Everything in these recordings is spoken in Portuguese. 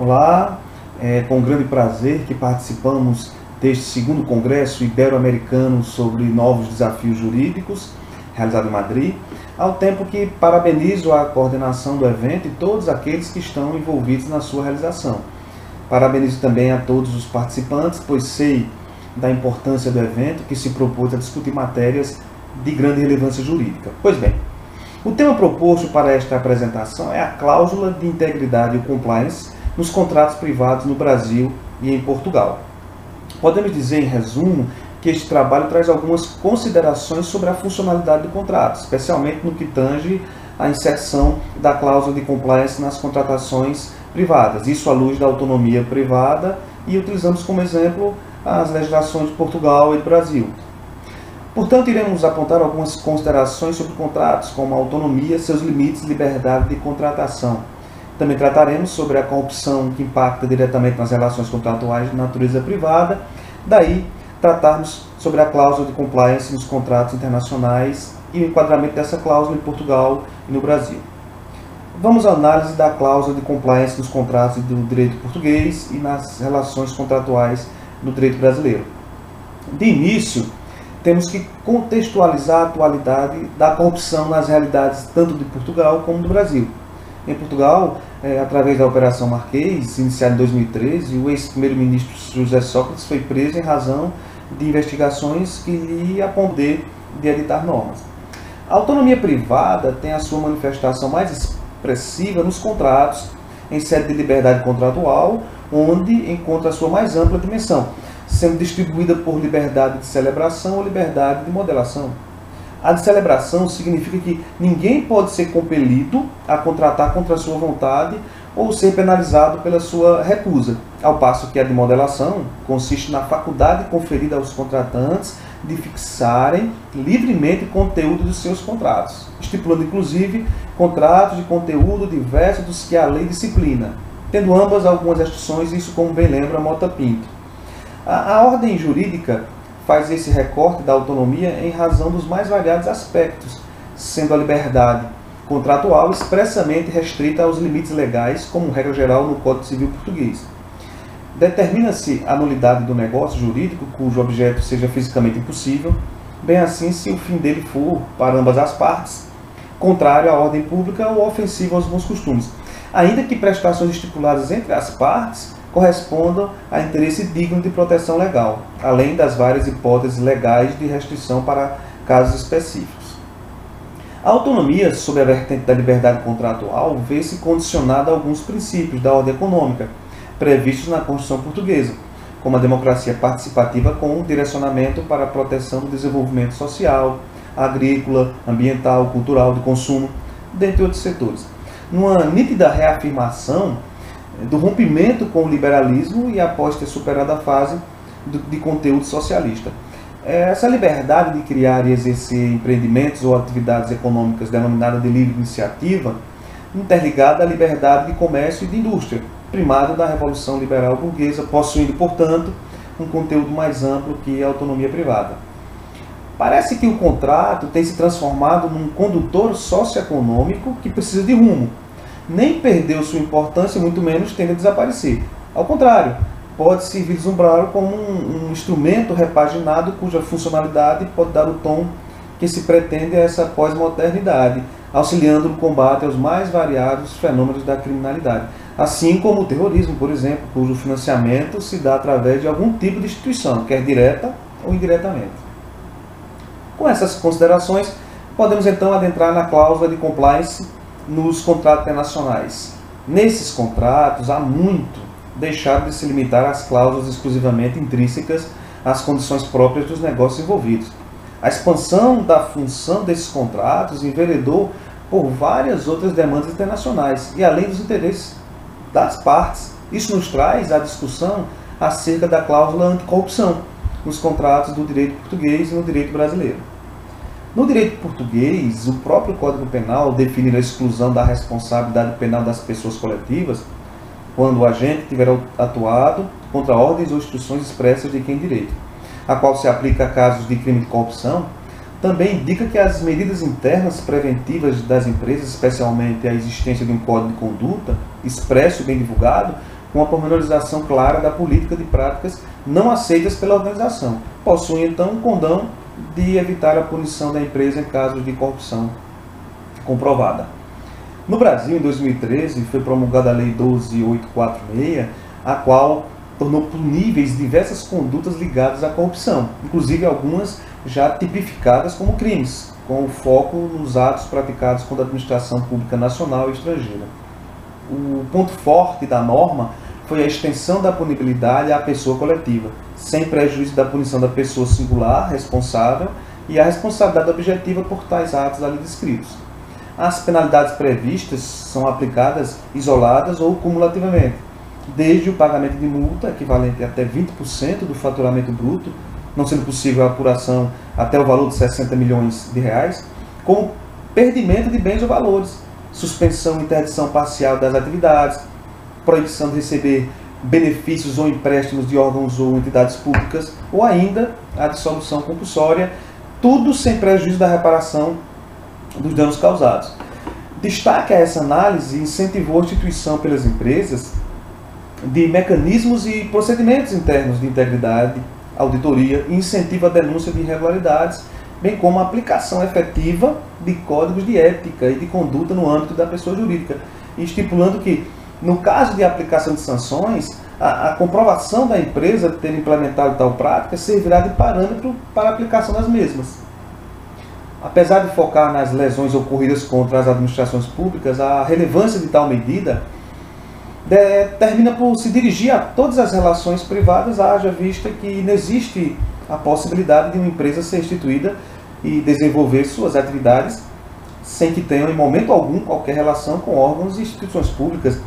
Olá, é com grande prazer que participamos deste segundo Congresso Ibero-Americano sobre Novos Desafios Jurídicos, realizado em Madrid, ao tempo que parabenizo a coordenação do evento e todos aqueles que estão envolvidos na sua realização. Parabenizo também a todos os participantes, pois sei da importância do evento que se propôs a discutir matérias de grande relevância jurídica. Pois bem, o tema proposto para esta apresentação é a cláusula de integridade e compliance nos contratos privados no Brasil e em Portugal. Podemos dizer, em resumo, que este trabalho traz algumas considerações sobre a funcionalidade do contrato, especialmente no que tange à inserção da cláusula de compliance nas contratações privadas, isso à luz da autonomia privada, e utilizamos como exemplo as legislações de Portugal e do Brasil. Portanto, iremos apontar algumas considerações sobre contratos, como a autonomia, seus limites e liberdade de contratação. Também trataremos sobre a corrupção que impacta diretamente nas relações contratuais de natureza privada, daí tratarmos sobre a cláusula de compliance nos contratos internacionais e o enquadramento dessa cláusula em Portugal e no Brasil. Vamos à análise da cláusula de compliance nos contratos do direito português e nas relações contratuais do direito brasileiro. De início, temos que contextualizar a atualidade da corrupção nas realidades tanto de Portugal como do Brasil. Em Portugal, através da Operação Marquês, iniciada em 2013, o ex-primeiro-ministro José Sócrates foi preso em razão de investigações que lhe iam poder de editar normas. A autonomia privada tem a sua manifestação mais expressiva nos contratos, em sede de liberdade contratual, onde encontra a sua mais ampla dimensão, sendo distribuída por liberdade de celebração ou liberdade de modelação. A de celebração significa que ninguém pode ser compelido a contratar contra a sua vontade ou ser penalizado pela sua recusa, ao passo que a de modelação consiste na faculdade conferida aos contratantes de fixarem livremente o conteúdo dos seus contratos, estipulando inclusive contratos de conteúdo diverso dos que a lei disciplina, tendo ambas algumas restrições, isso como bem lembra Mota Pinto. A ordem jurídica faz esse recorte da autonomia em razão dos mais variados aspectos, sendo a liberdade contratual expressamente restrita aos limites legais, como regra geral no Código Civil Português. Determina-se a nulidade do negócio jurídico cujo objeto seja fisicamente impossível, bem assim se o fim dele for, para ambas as partes, contrário à ordem pública ou ofensivo aos bons costumes, ainda que prestações estipuladas entre as partes correspondam a interesse digno de proteção legal, além das várias hipóteses legais de restrição para casos específicos. A autonomia, sob a vertente da liberdade contratual, vê-se condicionada a alguns princípios da ordem econômica, previstos na Constituição Portuguesa, como a democracia participativa com direcionamento para a proteção do desenvolvimento social, agrícola, ambiental, cultural, de consumo, dentre outros setores. Numa nítida reafirmação do rompimento com o liberalismo e após ter superado a fase de conteúdo socialista. Essa liberdade de criar e exercer empreendimentos ou atividades econômicas denominada de livre iniciativa, interligada à liberdade de comércio e de indústria, primado da Revolução Liberal Burguesa, possuindo, portanto, um conteúdo mais amplo que a autonomia privada. Parece que o contrato tem se transformado num condutor socioeconômico que precisa de rumo. Nem perdeu sua importância, muito menos tende a desaparecer. Ao contrário, pode-se vislumbrar como um instrumento repaginado cuja funcionalidade pode dar o tom que se pretende a essa pós-modernidade, auxiliando no combate aos mais variados fenômenos da criminalidade, assim como o terrorismo, por exemplo, cujo financiamento se dá através de algum tipo de instituição, quer direta ou indiretamente. Com essas considerações, podemos então adentrar na cláusula de compliance nos contratos internacionais. Nesses contratos, há muito deixado de se limitar às cláusulas exclusivamente intrínsecas às condições próprias dos negócios envolvidos. A expansão da função desses contratos enveredou por várias outras demandas internacionais e além dos interesses das partes. Isso nos traz a discussão acerca da cláusula anticorrupção nos contratos do direito português e no direito brasileiro. No direito português, o próprio Código Penal define a exclusão da responsabilidade penal das pessoas coletivas quando o agente tiver atuado contra ordens ou instruções expressas de quem direito, a qual se aplica a casos de crime de corrupção. Também indica que as medidas internas preventivas das empresas, especialmente a existência de um código de conduta expresso e bem divulgado, com a pormenorização clara da política de práticas não aceitas pela organização. Possuem, então, um condão de evitar a punição da empresa em casos de corrupção comprovada. No Brasil, em 2013, foi promulgada a Lei 12.846, a qual tornou puníveis diversas condutas ligadas à corrupção, inclusive algumas já tipificadas como crimes, com foco nos atos praticados contra a administração pública nacional e estrangeira. O ponto forte da norma foi a extensão da punibilidade à pessoa coletiva, sem prejuízo da punição da pessoa singular responsável e a responsabilidade objetiva por tais atos ali descritos. As penalidades previstas são aplicadas isoladas ou cumulativamente, desde o pagamento de multa, equivalente a até 20% do faturamento bruto, não sendo possível a apuração até o valor de 60 milhões de reais, como perdimento de bens ou valores, suspensão e interdição parcial das atividades, proibição de receber benefícios ou empréstimos de órgãos ou entidades públicas, ou ainda a dissolução compulsória, tudo sem prejuízo da reparação dos danos causados. Destaque a essa análise incentivou a instituição pelas empresas de mecanismos e procedimentos internos de integridade, auditoria e incentivo à denúncia de irregularidades, bem como a aplicação efetiva de códigos de ética e de conduta no âmbito da pessoa jurídica, estipulando que, no caso de aplicação de sanções, a comprovação da empresa ter implementado tal prática servirá de parâmetro para a aplicação das mesmas. Apesar de focar nas lesões ocorridas contra as administrações públicas, a relevância de tal medida termina por se dirigir a todas as relações privadas, haja vista que não existe a possibilidade de uma empresa ser instituída e desenvolver suas atividades sem que tenham em momento algum qualquer relação com órgãos e instituições públicas,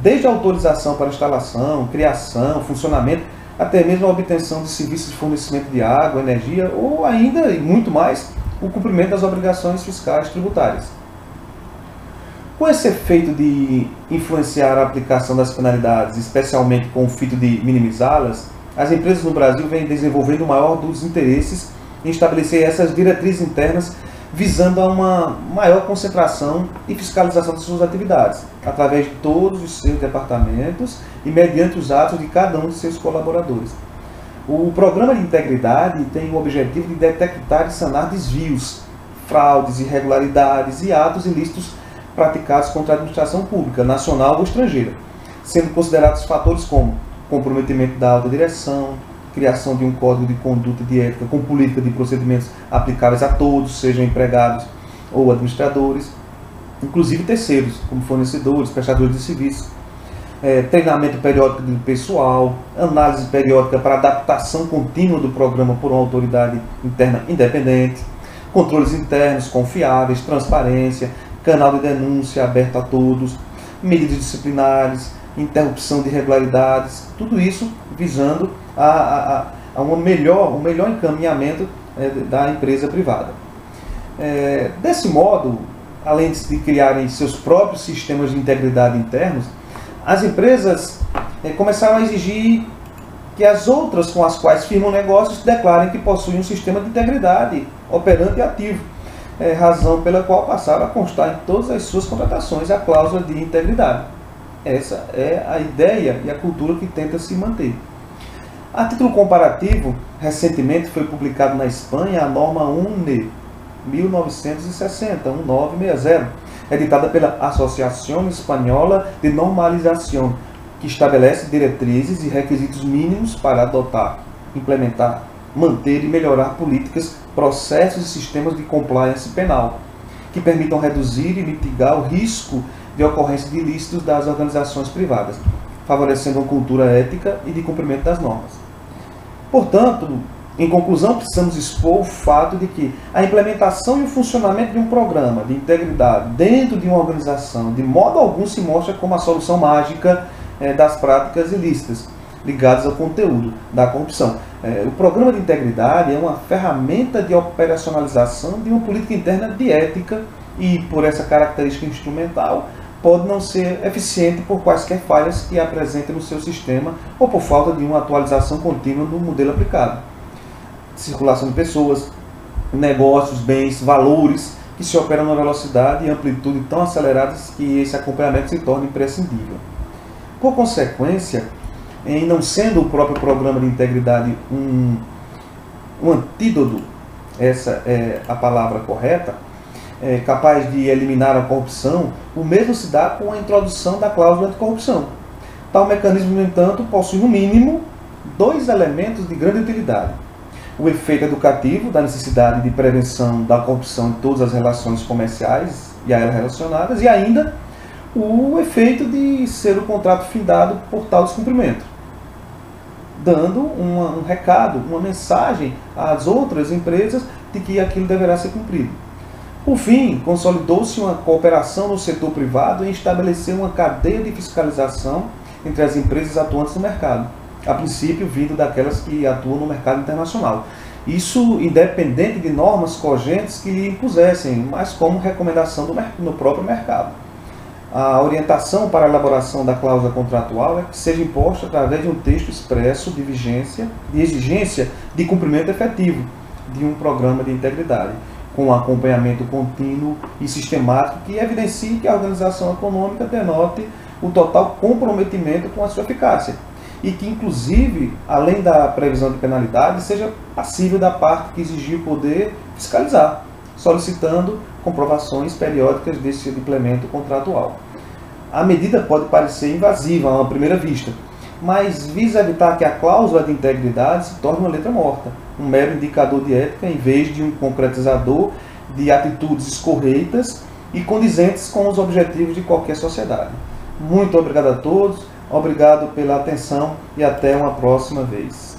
desde a autorização para instalação, criação, funcionamento, até mesmo a obtenção de serviços de fornecimento de água, energia ou ainda, e muito mais, o cumprimento das obrigações fiscais tributárias. Com esse efeito de influenciar a aplicação das penalidades, especialmente com o fito de minimizá-las, as empresas no Brasil vêm desenvolvendo o maior dos interesses em estabelecer essas diretrizes internas visando a uma maior concentração e fiscalização das suas atividades, através de todos os seus departamentos e mediante os atos de cada um de seus colaboradores. O programa de integridade tem o objetivo de detectar e sanar desvios, fraudes, irregularidades e atos ilícitos praticados contra a administração pública, nacional ou estrangeira, sendo considerados fatores como comprometimento da alta direção, criação de um código de conduta de ética com política de procedimentos aplicáveis a todos, sejam empregados ou administradores, inclusive terceiros, como fornecedores, prestadores de serviços, treinamento periódico do pessoal, análise periódica para adaptação contínua do programa por uma autoridade interna independente, controles internos confiáveis, transparência, canal de denúncia aberto a todos, medidas disciplinares, interrupção de irregularidades, tudo isso visando a um melhor encaminhamento da empresa privada. Desse modo, além de criarem seus próprios sistemas de integridade internos, as empresas começaram a exigir que as outras com as quais firmam negócios declarem que possuem um sistema de integridade operante e ativo, razão pela qual passaram a constar em todas as suas contratações a cláusula de integridade. Essa é a ideia e a cultura que tenta se manter. A título comparativo, recentemente foi publicado na Espanha a norma UNE 1960, 1960, editada pela Associación Española de Normalización, que estabelece diretrizes e requisitos mínimos para adotar, implementar, manter e melhorar políticas, processos e sistemas de compliance penal, que permitam reduzir e mitigar o risco de ocorrência de ilícitos das organizações privadas, favorecendo uma cultura ética e de cumprimento das normas. Portanto, em conclusão, precisamos expor o fato de que a implementação e o funcionamento de um programa de integridade dentro de uma organização, de modo algum se mostra como a solução mágica das práticas ilícitas ligadas ao conteúdo da corrupção. O programa de integridade é uma ferramenta de operacionalização de uma política interna de ética e, por essa característica instrumental, pode não ser eficiente por quaisquer falhas que apresente no seu sistema ou por falta de uma atualização contínua do modelo aplicado. Circulação de pessoas, negócios, bens, valores que se operam numa velocidade e amplitude tão aceleradas que esse acompanhamento se torna imprescindível. Por consequência, em não sendo o próprio programa de integridade um antídoto, essa é a palavra correta, capaz de eliminar a corrupção, o mesmo se dá com a introdução da cláusula anticorrupção. Tal mecanismo, no entanto, possui no mínimo dois elementos de grande utilidade: o efeito educativo da necessidade de prevenção da corrupção em todas as relações comerciais e a ela relacionadas, e ainda o efeito de ser o contrato findado por tal descumprimento, dando um recado, uma mensagem às outras empresas de que aquilo deverá ser cumprido. Por fim, consolidou-se uma cooperação no setor privado em estabelecer uma cadeia de fiscalização entre as empresas atuantes no mercado, a princípio vindo daquelas que atuam no mercado internacional. Isso independente de normas cogentes que lhe impusessem, mas como recomendação no próprio mercado. A orientação para a elaboração da cláusula contratual é que seja imposta através de um texto expresso de vigência, de exigência de cumprimento efetivo de um programa de integridade, com acompanhamento contínuo e sistemático que evidencie que a organização econômica denote o total comprometimento com a sua eficácia e que, inclusive, além da previsão de penalidade, seja passível da parte que exigiu poder fiscalizar, solicitando comprovações periódicas desse implemento contratual. A medida pode parecer invasiva a uma primeira vista, mas visa evitar que a cláusula de integridade se torne uma letra morta, um mero indicador de ética em vez de um concretizador de atitudes escorreitas e condizentes com os objetivos de qualquer sociedade. Muito obrigado a todos, obrigado pela atenção e até uma próxima vez.